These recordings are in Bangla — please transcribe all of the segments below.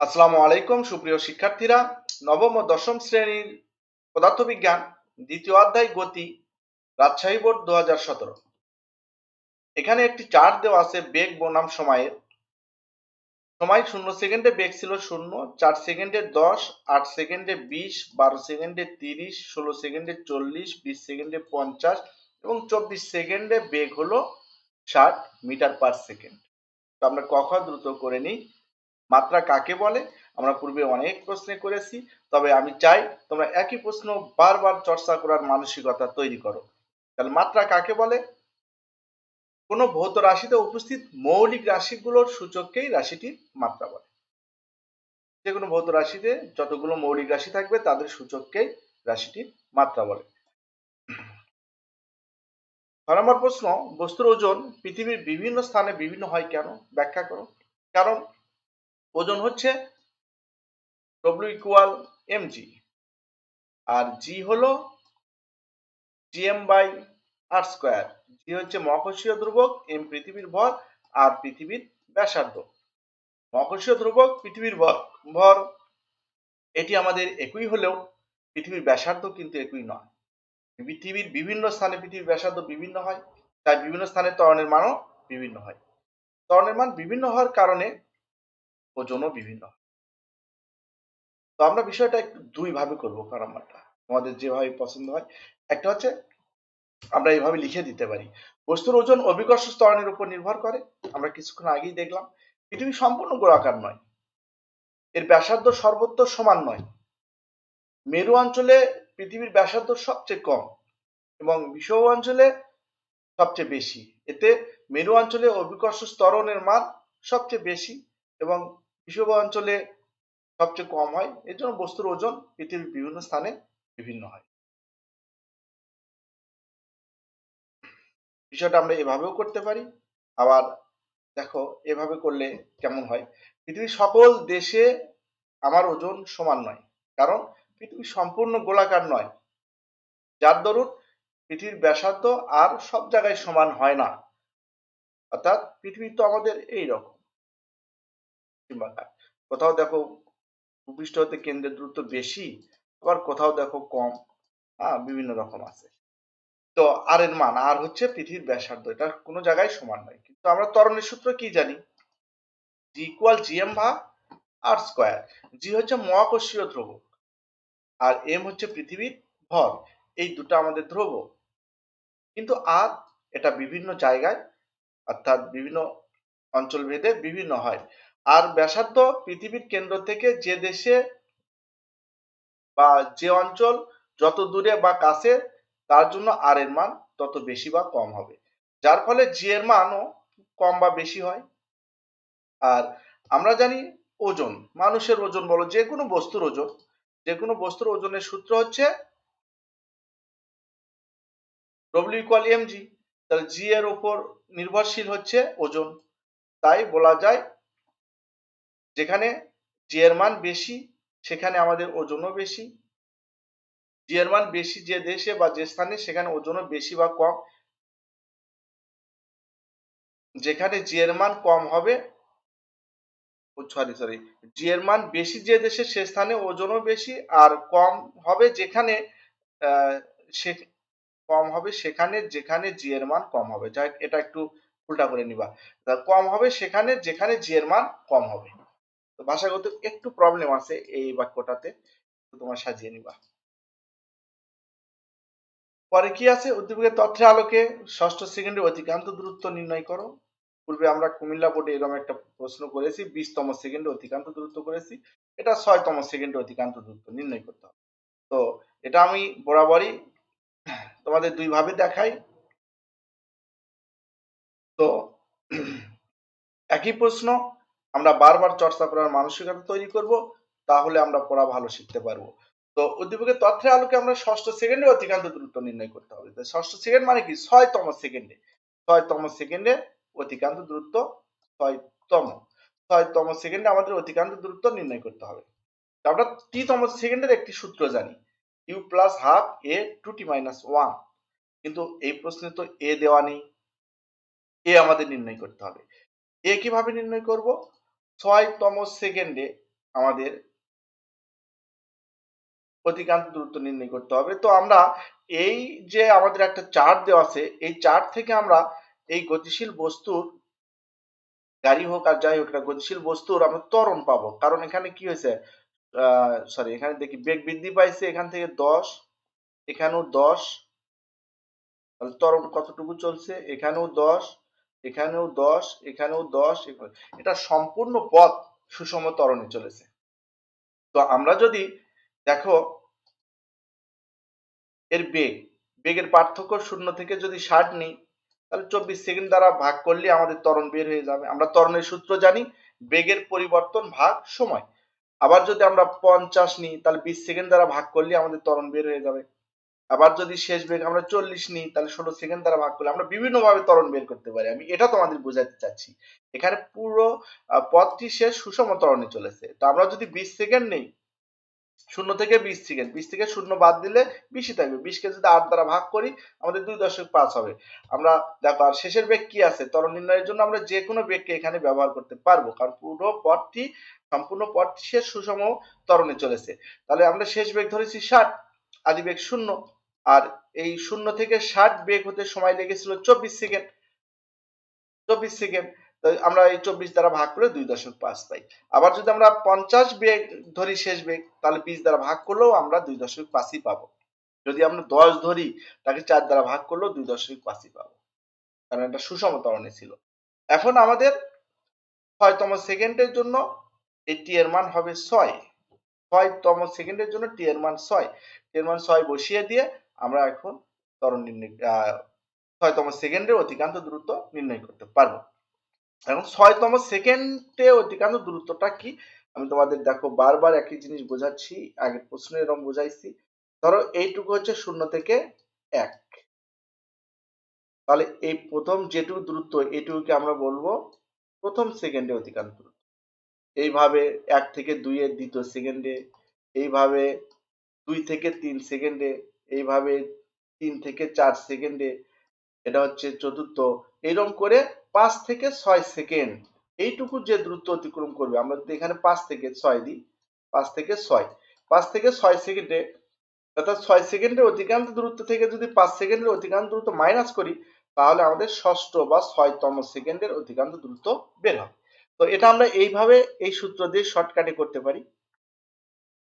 আসসালামু আলাইকুম সুপ্রিয় শিক্ষার্থীরা, নবম ও দশম শ্রেণীর পদার্থবিজ্ঞান দ্বিতীয় অধ্যায় গতি, রাজশাহী বোর্ড 2017। এখানে একটি চার্ট দেওয়া আছে বেগ বনাম সময়ের। সময় 0 সেকেন্ডে বেগ ছিল 0, 4 সেকেন্ডে 10, 8 সেকেন্ডে 20, 12 সেকেন্ডে 30, 16 সেকেন্ডে 40, 20 সেকেন্ডে 50 এবং 24 সেকেন্ডে বেগ হলো 60 মিটার পার সেকেন্ড। তো আমরা ক খ দ্রুত করে নিই। মাত্রা কাকে বলে? আমরা পূর্বে অনেক প্রশ্নে করেছি, তবে আমি চাই তোমরা একই প্রশ্ন বারবার চর্চা করার মানসিকতা তৈরি করো। তাহলে মাত্রা কাকে বলে? কোনো ভৌত রাশিতে উপস্থিত মৌলিক রাশিগুলোর সূচককেই রাশিটির মাত্রা বলে। যে কোনো ভৌত রাশিতে যতগুলো মৌলিক রাশি থাকবে তাদের সূচককেই রাশিটির মাত্রা বলে। 6 নম্বর প্রশ্ন, বস্তুর ওজন পৃথিবীর বিভিন্ন স্থানে বিভিন্ন হয় কেন? ব্যাখ্যা করো। কারণ ওজন হচ্ছে W = mg, আর জি হলো gm/r²। জি হচ্ছে মহাকর্ষীয় ধ্রুবক, এম পৃথিবীর ভর, আর পৃথিবীর ব্যাসার্ধ। মহাকর্ষীয় ধ্রুবক পৃথিবীর ভর এটি আমাদের একই হলেও পৃথিবীর ব্যাসার্ধ কিন্তু একই নয়। পৃথিবীর বিভিন্ন স্থানে পৃথিবীর ব্যাসার্ধ বিভিন্ন হয়, তাই বিভিন্ন স্থানে ত্বরণের মানও বিভিন্ন হয়। ত্বরণের মান বিভিন্ন হওয়ার কারণে ওজনও বিভিন্ন হয়। তো আমরা বিষয়টা একটু দুই ভাবে করবো, নাম্বারটা আমাদের যেভাবে পছন্দ হয়। একটা হচ্ছে আমরা এইভাবে লিখে দিতে পারি, বস্তুর ওজন অভিকর্ষ ত্বরণের উপর নির্ভর করে। আমরা কিছুক্ষণ আগেই দেখলাম পৃথিবী সম্পূর্ণ গোলাকার নয়, এর ব্যাসার্ধ সর্বত্র সমান নয়। মেরু অঞ্চলে পৃথিবীর ব্যাসার্ধ সবচেয়ে কম এবং বিষুব অঞ্চলে সবচেয়ে বেশি। এতে মেরু অঞ্চলে অভিকর্ষ ত্বরণের মান সবচেয়ে বেশি এবং বিষুব অঞ্চলে সবচেয়ে কম হয়। এর জন্য বস্তুর ওজন পৃথিবীর বিভিন্ন স্থানে বিভিন্ন হয়। বিষয়টা আমরা এভাবেও করতে পারি। আবার দেখো এভাবে করলে কেমন হয়, পৃথিবীর সকল দেশে আমার ওজন সমান নয়, কারণ পৃথিবী সম্পূর্ণ গোলাকার নয়, যার দরুন পৃথিবীর ব্যাসার্ধ আর সব জায়গায় সমান হয় না। অর্থাৎ পৃথিবী তো আমাদের এইরকম, কোথাও দেখো ভূপৃষ্ঠ হতে কেন্দ্রের দূরত্ব বেশি, আবার কোথাও দেখো কম, বিভিন্ন রকম আছে। তো আর এর মান, আর হচ্ছে পৃথিবীর ব্যাসার্ধ, এটা কোনো জায়গায় সমান নয়। কিন্তু আমরা ত্বরণের সূত্র কি জানি? G = gm/r²। জি হচ্ছে মহাকর্ষীয় ধ্রুবক আর এম হচ্ছে পৃথিবীর ভর, এই দুটো আমাদের ধ্রুবক। কিন্তু আর এটা বিভিন্ন জায়গায় অর্থাৎ বিভিন্ন অঞ্চল ভেদে বিভিন্ন হয়। আর ব্যাসার্ধ পৃথিবীর কেন্দ্র থেকে যে দেশে বা যে অঞ্চল যত দূরে বা কাছে, তার জন্য আর এর মান তত বেশি বা কম হবে, যার ফলে জি এর মানও কম বা বেশি হয়। আর আমরা জানি ওজন, মানুষের ওজন বলো, যে কোনো বস্তুর ওজন, যে কোনো বস্তুর ওজনের সূত্র হচ্ছে W = mg। তাহলে জি এর উপর নির্ভরশীল হচ্ছে ওজন। তাই বলা যায় যেখানে জি এর মান বেশি সেখানে আমাদের ওজনও বেশি। জি এর মান বেশি যে দেশে বা যে স্থানে, সেখানে ওজনও বেশি বা কম। যেখানে জি এর মান কম হবে, সরি, জি এর মান বেশি যে দেশে সে স্থানে ওজনও বেশি, আর কম হবে যেখানে সে কম হবে সেখানে যেখানে জি এর মান কম হবে। যাই এটা একটু উল্টা করে নিবা, কম হবে সেখানে যেখানে জি এর মান কম হবে। তো ভাষাগত একটু প্রবলেম আছে এই বাক্যটাতে, তোমার সাজিয়ে নিবা। পরে কি আছে, উদ্দীপকের তথ্যের আলোকে ষষ্ঠ সেকেন্ডে অতিক্রান্ত দূরত্ব নির্ণয় করো। পূর্বে আমরা কুমিল্লা বোর্ডে এরকম একটা প্রশ্ন করেছি, 20তম সেকেন্ডে অতিক্রান্ত দূরত্ব করেছি। এটা 6তম সেকেন্ডে অতিক্রান্ত দূরত্ব নির্ণয় করতে হবে। তো এটা আমি বরাবরই তোমাদের দুই ভাবে দেখাই। তো একই প্রশ্ন আমরা বারবার চর্চা করার মানসিকতা তৈরি করব, তাহলে আমরা পড়া ভালো শিখতে পারবো। তো উদ্দীপকের তথ্যের আলোকে আমরা ষষ্ঠ সেকেন্ডে অতিক্রান্ত দূরত্ব নির্ণয় করতে হবে। ষষ্ঠ সেকেন্ড মানে কি? 6তম সেকেন্ডে। 6তম সেকেন্ডে অতিক্রান্ত দূরত্ব, 6তম সেকেন্ডে আমাদের অতিক্রান্ত দূরত্ব নির্ণয় করতে হবে। আমরা টিতম সেকেন্ডের একটি সূত্র জানি, u + ½ a 2t-1। কিন্তু এই প্রশ্নে তো এ দেওয়া নেই, এ আমাদের নির্ণয় করতে হবে। এ কিভাবে নির্ণয় করব? 6তম সেকেন্ডে আমাদের অতিক্রান্ত দূরত্ব নির্ণয় করতে হবে। তো আমরা এই যে আমাদের একটা চার্ট দেওয়া আছে, এই চার্ট থেকে আমরা এই গতিশীল বস্তুর, গাড়ি হোক আর যাই হোক, একটা গতিশীল বস্তুর আমরা ত্বরণ পাবো। কারণ এখানে কি হয়েছে, সরি, এখানে দেখি বেগ বৃদ্ধি পাইছে, এখান থেকে 10, এখানেও 10, তাহলে ত্বরণ কতটুকু চলছে, এখানেও 10, এখানেও 10, এখানেও 10, এটা সম্পূর্ণ পথ সুষম ত্বরণে চলেছে। তো আমরা যদি দেখো এর বেগের পার্থক্য 0 থেকে যদি 60 নিই, তাহলে 24 সেকেন্ড দ্বারা ভাগ করলে আমাদের ত্বরণ বের হয়ে যাবে। আমরা ত্বরণের সূত্র জানি, বেগের পরিবর্তন ভাগ সময়। আবার যদি আমরা 50 নিই, তাহলে 20 সেকেন্ড দ্বারা ভাগ করলে আমাদের ত্বরণ বের হয়ে যাবে। আবার যদি শেষ বেগ আমরা 40 নিই, তাহলে 16 সেকেন্ড দ্বারা ভাগ করলে আমরা বিভিন্ন ভাবে ত্বরণ বের করতে পারি। আমি এটা তোমাদের বোঝাতে চাচ্ছি। এখানে পুরো পথটি শেষ সুষম ত্বরণে চলেছে। তো আমরা যদি 20 সেকেন্ড নেই, 0 থেকে 20 সেকেন্ড, 20 থেকে 0 বাদ দিলে 20ই থাকবে। 20 কে যদি 8 দ্বারা ভাগ করি, আমাদের 2.5 হবে। আমরা দেখো আর শেষের বেগ কি আছে, ত্বরণ নির্ণয়ের জন্য আমরা যে কোনো বেগকে এখানে ব্যবহার করতে পারবো, কারণ পুরো পথটি, সম্পূর্ণ পথটি শেষ সুষম ত্বরণে চলেছে। তাহলে আমরা শেষ বেগ ধরেছি 60, আদি বেগ 0, আর এই 0 থেকে 60 বেগ হতে সময় লেগেছিল 24 সেকেন্ড। 24 সেকেন্ড, আমরা এই 24 দ্বারা ভাগ করে 2.5 পাই। আবার যদি আমরা 50 বেগ ধরি শেষ বেগ, তাহলে 20 দ্বারা ভাগ করলেও আমরা 2.5ই পাবো। যদি আমরা 10 ধরি, তাকে 4 দ্বারা ভাগ করলেও 2.5ই পাবো, কারণ এটা সুষম ত্বরণে ছিল। এখন আমাদের 6তম সেকেন্ডের জন্য এই টি এর মান হবে 6। 6তম সেকেন্ডের জন্য টি এর মান 6, টি এর মান 6 বসিয়ে দিয়ে আমরা এখন ত্বরণ নির্ণয়, 6তম সেকেন্ডের অতিক্রান্ত দূরত্ব নির্ণয় করতে পারবো। এখন 6তম সেকেন্ডে অতিক্রান্ত দূরত্বটা কি, আমি তোমাদের দেখো বারবার একই জিনিস বোঝাচ্ছি, আগের প্রশ্নে এরকম বোঝাইছি। ধরো এইটুকু হচ্ছে 0 থেকে 1, তাহলে এই প্রথম যেটুকু দূরত্ব, এইটুকুকে আমরা বলবো প্রথম সেকেন্ডে অতিক্রান্ত দূরত্ব। এইভাবে 1 থেকে 2 এর দ্বিতীয় সেকেন্ডে, এইভাবে 2 থেকে 3 সেকেন্ডে, এইভাবে 3 থেকে 4 সেকেন্ডে, এটা হচ্ছে চতুর্থ। এইরকম করে 5 থেকে 6 সেকেন্ড এইটুকু যে দূরত্ব অতিক্রম করবে, আমরা যদি এখানে 5 থেকে 6 দিই, 5 থেকে 6, 5 থেকে 6 সেকেন্ডে, অর্থাৎ 6 সেকেন্ডের অতিক্রান্ত দূরত্ব থেকে যদি 5 সেকেন্ডের অতিক্রান্ত দূরত্ব মাইনাস করি, তাহলে আমাদের ষষ্ঠ বা 6তম সেকেন্ডের অতিক্রান্ত দূরত্ব বের হবে। তো এটা আমরা এইভাবে এই সূত্র দিয়ে শর্টকাটে করতে পারি।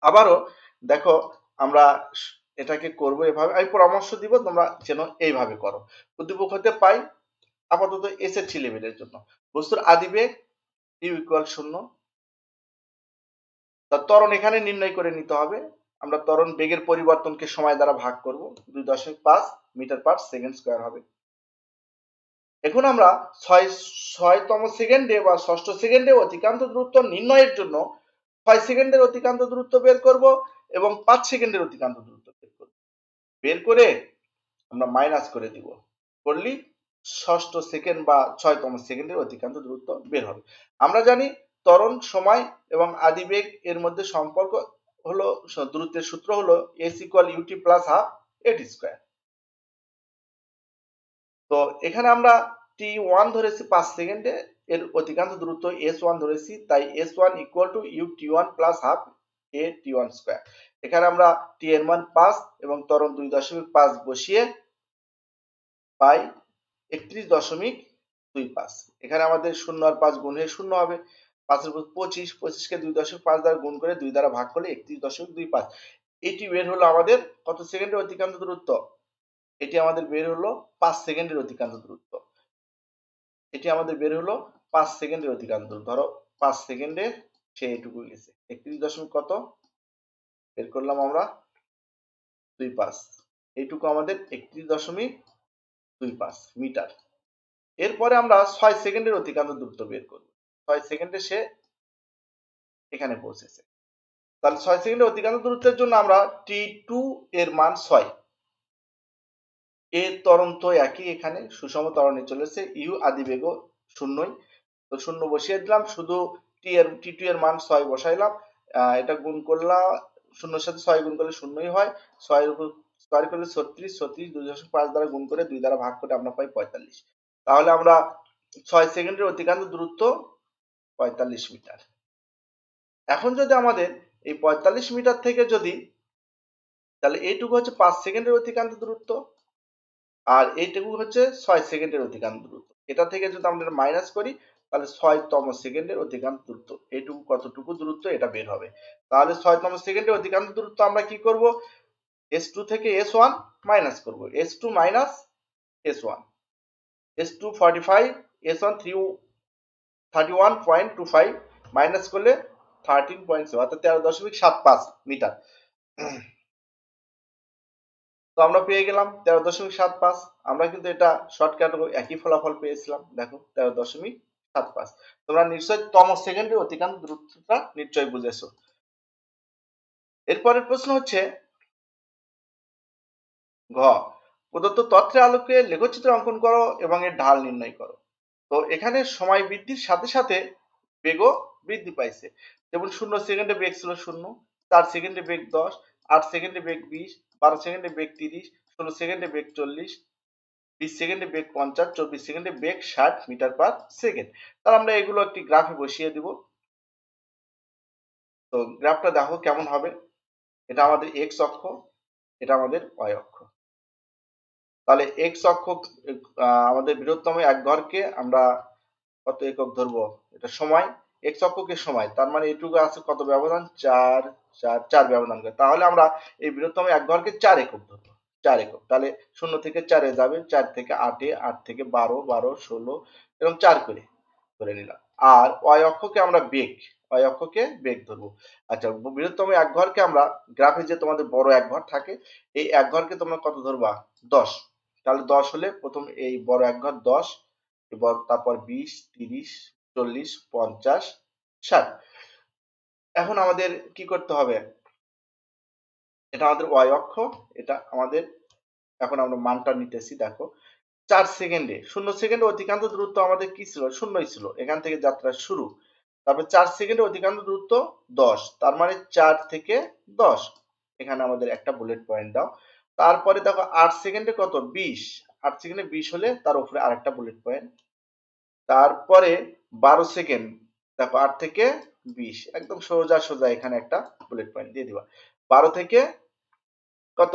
আবারও দেখো আমরা এটাকে করব এভাবে, আমি পরামর্শ দিব তোমরা যেন এইভাবে করো। উদ্দীপক হতে পাই আপাতত এসএসসি লেভেলের জন্য, বস্তুর আদিবেগ ইউ ইকুয়াল 0, তার ত্বরণ এখানে নির্ণয় করে নিতে হবে। আমরা ত্বরণ বেগের পরিবর্তনকে সময় দ্বারা ভাগ করব, 2.5 মিটার পার সেকেন্ড স্কয়ার হবে। এখন আমরা 6তম সেকেন্ডে বা ষষ্ঠ সেকেন্ডে অতিক্রান্ত দূরত্ব নির্ণয়ের জন্য 6 সেকেন্ডের অতিক্রান্ত দূরত্ব বের করব এবং 5 সেকেন্ডের অতিক্রান্ত দূরত্ব বের করব। বের করে আমরা মাইনাস করে দিব, করলি ষষ্ঠ সেকেন্ড বা 6তম সেকেন্ডের অতিক্রান্ত দূরত্ব বের হবে। আমরা জানি ত্বরণ, সময় এবং আদিবেগ এর মধ্যে সম্পর্ক হলো, দূরত্বের সূত্র হলো s equal u t plus half a t square. তো এখানে আমরা t1 ধরেছি 5 সেকেন্ডে, এর অতিক্রান্ত দূরত্ব s1 ধরেছি, তাই s1 equal to ut1 plus half a t1 square. এখানে আমরা t এর মান 5 এবং ত্বরণ 2.5 বসিয়ে পাই 31.25। এখানে আমাদের 0 আর 5 গুণ হয়ে 0 হবে, 5 এর উপর 25, 25 কে 2.5 দ্বারা গুণ করে 2 দ্বারা ভাগ করলে 31.25। এটি বের হলো আমাদের কত সেকেন্ডের অতিক্রান্ত দূরত্ব, এটি আমাদের বের হলো 5 সেকেন্ডের অতিক্রান্ত দূরত্ব। এটি আমাদের বের হলো 5 সেকেন্ডের অতিক্রান্ত দূরত্ব। ধরো 5 সেকেন্ডে সে এইটুকু গেছে, 31 কত বের করলাম আমরা 25, এইটুকু আমাদের 31.25 মিটার। এরপরে আমরা 6 সেকেন্ডের অতিক্রান্ত দূরত্ব বের করব। 6 সেকেন্ডে সে এখানে পৌঁছেছে। তাহলে 6 সেকেন্ডের অতিক্রান্ত দূরত্বের জন্য আমরা t2 এর মান 6, এর ত্বরণ তো একই, এখানে সুষম ত্বরণে চলেছে, ইউ আদিবেগও 0ই, তো 0 বসিয়ে দিলাম, শুধু t2 এর মান 6 বসাইলাম, এটা গুণ করলাম, 0 এর সাথে 6 গুণ করলে 0ই হয়, 6 এর উপর স্কয়ার করলে 36, 2.5 দ্বারা গুণ করে 2 দ্বারা ভাগ করে আমরা পাই 45। তাহলে আমরা 6 সেকেন্ডের অতিক্রান্ত দূরত্ব 45 মিটার। এখন যদি আমাদের এই 45 মিটার থেকে যদি, তাহলে এইটুকু হচ্ছে 5 সেকেন্ডের অতিক্রান্ত দূরত্ব, আর এইটুকু হচ্ছে 6 সেকেন্ডের অতিক্রান্ত দূরত্ব। এটা থেকে যদি আমরা মাইনাস করি তাহলে 6তম সেকেন্ডের অতিক্রান্ত দূরত্ব, এইটুকু কতটুকু দূরত্ব এটা বের হবে। তাহলে 6তম সেকেন্ডের অতিক্রান্ত দূরত্ব আমরা কি করব, S2 থেকে S1 মাইনাস করব, S2 minus S1, S2 45, S1 31.25 minus করলে 13.7 অর্থাৎ 13.75 মিটার। তো আমরা পেয়ে গেলাম 13.75। আমরা কিন্তু এটা শর্টকাট একই ফলাফল পেয়েছিলাম, দেখো 13.75। তোমরা নিশ্চয়ই তম সেকেন্ডের অতিক্রান্ত দূরত্বটা নিশ্চয়ই বুঝেছো। এরপরের প্রশ্ন হচ্ছে ঘ, প্রদত্ত তথ্যের আলোকে লেখচিত্র অঙ্কন করো এবং এর ঢাল নির্ণয় করো। তো এখানে সময় বৃদ্ধির সাথে সাথে বেগও বৃদ্ধি পাইছে। যেমন 0 সেকেন্ডে বেগ ছিল 0, 4 সেকেন্ডে বেগ 10, 8 সেকেন্ডে বেগ 20, 12 সেকেন্ডে বেগ 30, 16 সেকেন্ডে বেগ 40, 20 সেকেন্ডে বেগ 50, 24 সেকেন্ডে বেগ 60 মিটার পার সেকেন্ড। তাহলে আমরা এগুলো একটি গ্রাফে বসিয়ে দিব। তো গ্রাফটা দেখো কেমন হবে। এটা আমাদের এক্স অক্ষ, এটা আমাদের ওয়াই অক্ষ। তাহলে এক্স অক্ষ আমাদের বৃহত্তম এক ঘরকে আমরা কত একক ধরবো, এটা সময়, এক্স অক্ষকে সময়, তার মানে এটুকু আছে কত ব্যবধান, 4 4 4 ব্যবধান করে। তাহলে আমরা এই বৃহত্তম এক ঘরকে 4 একক ধরবো, 4 একক। তাহলে 0 থেকে 4 এ যাবে, 4 থেকে 8 এ, 8 থেকে 12, 12 16 এরকম 4 করে ধরে নিলাম। আর ওয়াই অক্ষকে আমরা বেগ, ওয়াই অক্ষকে বেগ ধরবো। আচ্ছা, বৃহত্তম এক ঘরকে আমরা গ্রাফে যে তোমাদের বড় এক ঘর থাকে, এই এক ঘরকে তোমরা কত ধরবা, 10। তাহলে 10 হলে প্রথম এই বড় এক ঘর 10, এবার তারপর 20, 30, 40, 50, 60। এখন আমাদের কি করতে হবে, এটা আমাদের ওয়াই অক্ষ, এটা আমাদের, এখন আমরা মানটা নিতেছি। দেখো 4 সেকেন্ডে, 0 সেকেন্ডে অতিক্রান্ত দূরত্ব আমাদের কি ছিল, 0ই ছিল, এখান থেকে যাত্রা শুরু। তারপর 4 সেকেন্ডে অতিক্রান্ত দূরত্ব 10, তার মানে 4 থেকে 10, এখানে আমাদের একটা বুলেট পয়েন্ট দাও। তারপরে দেখো 8 সেকেন্ডে কত, 20, 8 সেকেন্ডে 20 হলে তার উপরে আরেকটা বুলেট পয়েন্ট। তারপরে 12 সেকেন্ড, দেখো 8 থেকে 20, একদম সোজা সোজা এখানে একটা বুলেট পয়েন্ট দিয়ে দিবা। 12 থেকে কত,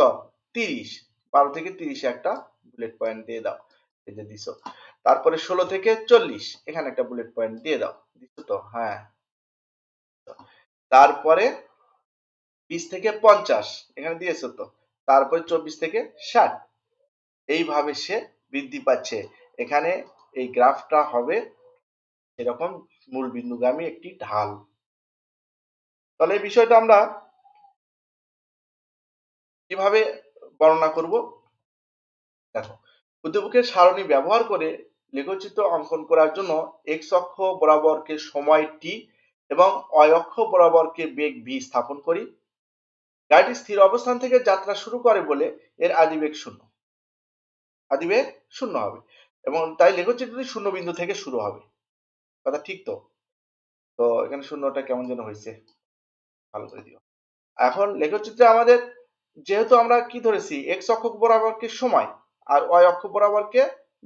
30, 12 থেকে 30 একটা বুলেট পয়েন্ট দিয়ে দাও, এই যে দিছো। তারপরে 16 থেকে 40 এখানে একটা বুলেট পয়েন্ট দিয়ে দাও, দিছো তো, হ্যাঁ। তারপরে 20 থেকে 50 এখানে দিয়েছো তো। তারপরে 24 থেকে 60, এইভাবে সে বৃদ্ধি পাচ্ছে। এখানে এই গ্রাফটা হবে এরকম মূল বিন্দুগামী একটি ঢাল। তাহলে এই বিষয়টা আমরা কিভাবে বর্ণনা করব, দেখো উদ্দীপকের সারণী ব্যবহার করে লেখচিত্র অঙ্কন করার জন্য এক্স অক্ষ বরাবরকে সময় টি এবং ওয়াই অক্ষ বরাবরকে বেগ ভি স্থাপন করি। গাড়িটি স্থির অবস্থান থেকে যাত্রা শুরু করে বলে এর আদিবেগ 0, আদিবেগ 0 হবে, এবং তাই লেখচিত্রটি শূন্য বিন্দু থেকে শুরু হবে। কথা ঠিক তো? তো এখানে শূন্যটা কেমন যেন হয়েছে, ভালো করে দিও। এখন লেখচিত্রে আমাদের যেহেতু আমরা কি ধরেছি, এক্স অক্ষ বরাবরকে সময় আর ওয়াই অক্ষ বরাবরকে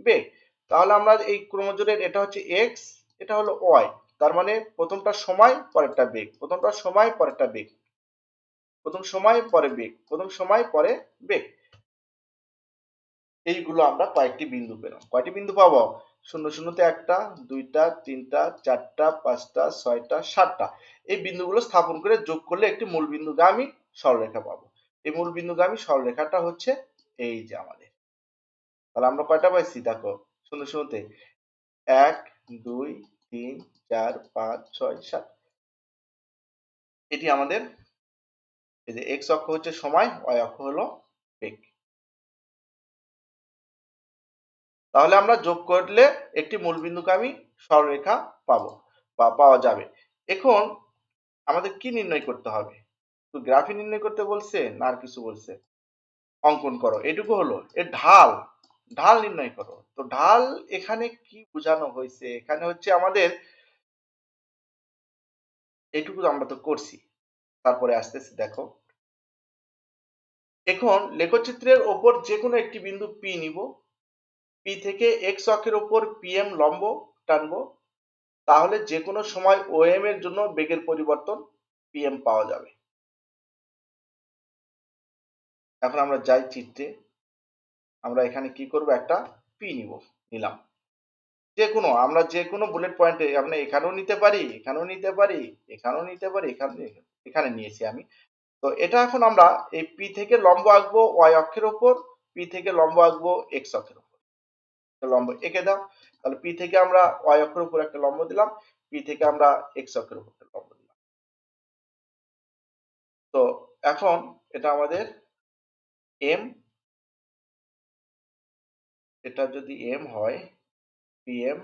বেগ, তাহলে আমরা এই ক্রমজোরের এটা হচ্ছে এক্স, এটা হলো ওয়াই, তার মানে প্রথমটা সময় পরেরটা বেগ, প্রথমটা সময় পরেরটা বেগ, প্রথম সময় পরে বেগ, প্রথম সময় পরে বেগ। এইগুলো আমরা কয়েকটি বিন্দু পেলাম। কয়টি বিন্দু পাবো, 0 0-তে একটা, দুইটা, তিনটা, চারটা, পাঁচটা, ছয়টা, সাতটা। এই বিন্দুগুলো স্থাপন করে যোগ করলে একটি মূল বিন্দুগামী সরলরেখা পাবো। এই মূল বিন্দুগামী সরলরেখাটা হচ্ছে এই যে আমাদের। তাহলে আমরা কয়টা পাইছি, দেখো 0 0-তে 1 2 3 4 5 6 7, এটি আমাদের এই যে এক্স অক্ষ হচ্ছে সময়, ওয়াই অক্ষ হলো বেগ। তাহলে আমরা যোগ করলে একটি মূলবিন্দুগামী সরলরেখা পাবো বা পাওয়া যাবে। এখন আমাদের কি নির্ণয় করতে হবে, তো গ্রাফি নির্ণয় করতে বলছে না আর কিছু বলছে, অঙ্কন করো, এটুকু হলো। এর ঢাল, ঢাল নির্ণয় করো। তো ঢাল এখানে কি বোঝানো হয়েছে, এখানে হচ্ছে আমাদের এটুকু আমরা তো করছি, তারপরে আসতেছি দেখো। এখন লেখচিত্রের ওপর যে কোনো একটি বিন্দু পি নিব, পি থেকে এক্স অক্ষের ওপর পিএম লম্ব টানবো, তাহলে যে কোনো সময় ওএম এর জন্য বেগের পরিবর্তন পিএম পাওয়া যাবে। এখন আমরা যাই চিত্রে, আমরা এখানে কি করব, একটা পি নিলাম। আমরা যে কোনো বুলেট পয়েন্টে আমরা এখানেও নিতে পারি, এখানেও নিতে পারি, এখানেও নিতে পারি, এখানে নিয়েছি আমি। তো এটা এখন আমরা এই পি থেকে লম্ব আঁকবো ওয়াই অক্ষের উপর, পি থেকে লম্ব আঁকবো এক্স অক্ষের উপর। লম্ব এঁকে দাও। তাহলে পি থেকে আমরা ওয়াই অক্ষের উপর একটা লম্ব দিলাম, পি থেকে আমরা এক্স অক্ষের উপর একটা লম্ব দিলাম। তো এখন এটা আমাদের এম, এটা যদি এম হয়, পিএম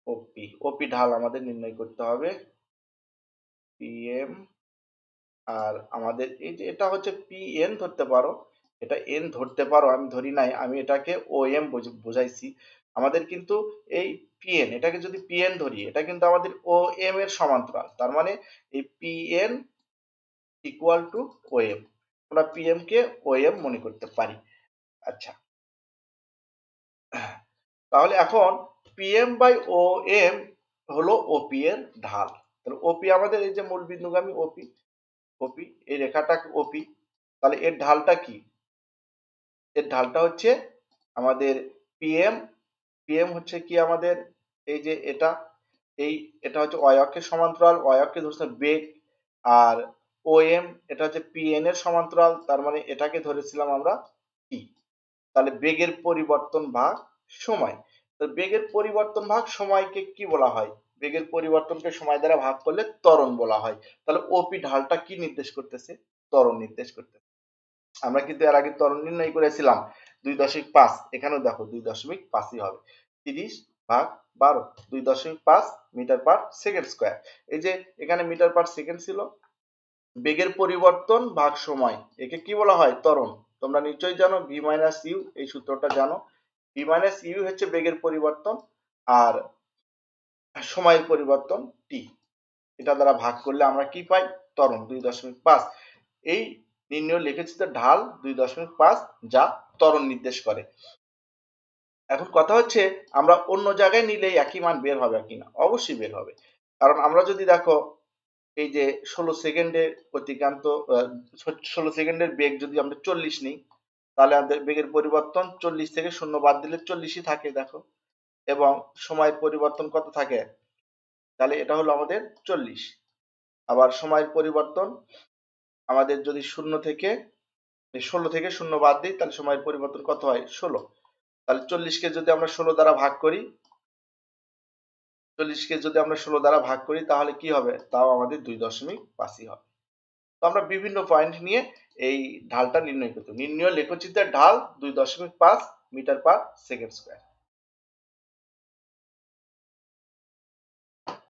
ওপি, ওপি ঢাল আমাদের নির্ণয় করতে হবে। পিএম আর আমাদের এই যে এটা হচ্ছে পিএন ধরতে পারো, এটা এন ধরতে পারো, আমি ধরি নাই, আমি এটাকে ও এম বোঝাইছি। আমাদের কিন্তু এই পিএন, এটাকে যদি পিএন ধরি, এটা কিন্তু আমাদের ও এম এর সমান্তরাল, তার মানে এই PN equal to O M, আমরা পিএম কে ও এম মনে করতে পারি। আচ্ছা, তাহলে এখন পিএম বাই ও এম হলো ওপি এর ঢাল। তাহলে ওপি আমাদের এই যে মূল বিন্দুগামী ওপি, ওপি এই রেখাটা ওপি, তাহলে এর ঢালটা কি, এর ঢালটা হচ্ছে আমাদের পিএম, পিএম হচ্ছে কি আমাদের এই যে এটা, এই এটা হচ্ছে ওয়াই অক্ষের সমান্তরাল, ওয়াই অক্ষে ধরছে বেগ, আর ও এম এটা হচ্ছে পিএন এর সমান্তরাল, তার মানে এটাকে ধরেছিলাম আমরা টি। তাহলে বেগের পরিবর্তন ভাগ সময়, তো বেগের পরিবর্তন ভাগ সময়কে কি বলা হয়, বেগের পরিবর্তনকে সময় দ্বারা ভাগ করলে ত্বরণ বলা হয়। তাহলে ওপি ঢালটা কি নির্দেশ করতেছে, ত্বরণ নির্দেশ করতেছে। আমরা কিন্তু এর আগে ত্বরণ নির্ণয় করেছিলাম 2.5, এখানেও দেখো 2.5ই হবে, 30 ভাগ 12, 2.5 মিটার পার সেকেন্ড স্কয়ার। এই যে এখানে মিটার পার সেকেন্ড ছিল, বেগের পরিবর্তন ভাগ সময়, একে কি বলা হয়, ত্বরণ। তোমরা নিশ্চয়ই জানো ভি মাইনাস ইউ, এই সূত্রটা জানো। ভি মাইনাস ইউ হচ্ছে বেগের পরিবর্তন, আর সময়ের পরিবর্তন টি, এটা দ্বারা ভাগ করলে আমরা কি পাই, ত্বরণ 2.5। এই নির্ণয় লিখেছি ঢাল 2.5, যা ত্বরণ নির্দেশ করে। এখন কথা হচ্ছে আমরা অন্য জায়গায় নিলে একই মান বের হবে কিনা, অবশ্যই বের হবে। কারণ আমরা যদি দেখো এই যে 16 সেকেন্ডের অতিক্রান্ত, 16 সেকেন্ডের বেগ যদি আমরা 40 নিই, তাহলে আমাদের বেগের পরিবর্তন 40 থেকে 0 বাদ দিলে 40ই থাকে দেখো, এবং সময়ের পরিবর্তন কত থাকে, তাহলে এটা হলো আমাদের 40। আবার সময়ের পরিবর্তন আমাদের যদি 16 থেকে 0 বাদ দিই, তাহলে সময়ের পরিবর্তন কত হয়, 16। তাহলে 40কে যদি আমরা 16 দ্বারা ভাগ করি, 40কে যদি আমরা 16 দ্বারা ভাগ করি, তাহলে কি হবে, তাও আমাদের 2.5ই হবে। তো আমরা বিভিন্ন পয়েন্ট নিয়ে এই ঢালটা নির্ণয় করতে, নির্ণয় লেখচিত্রের ঢাল 2.5 মিটার পার সেকেন্ড স্কয়ার।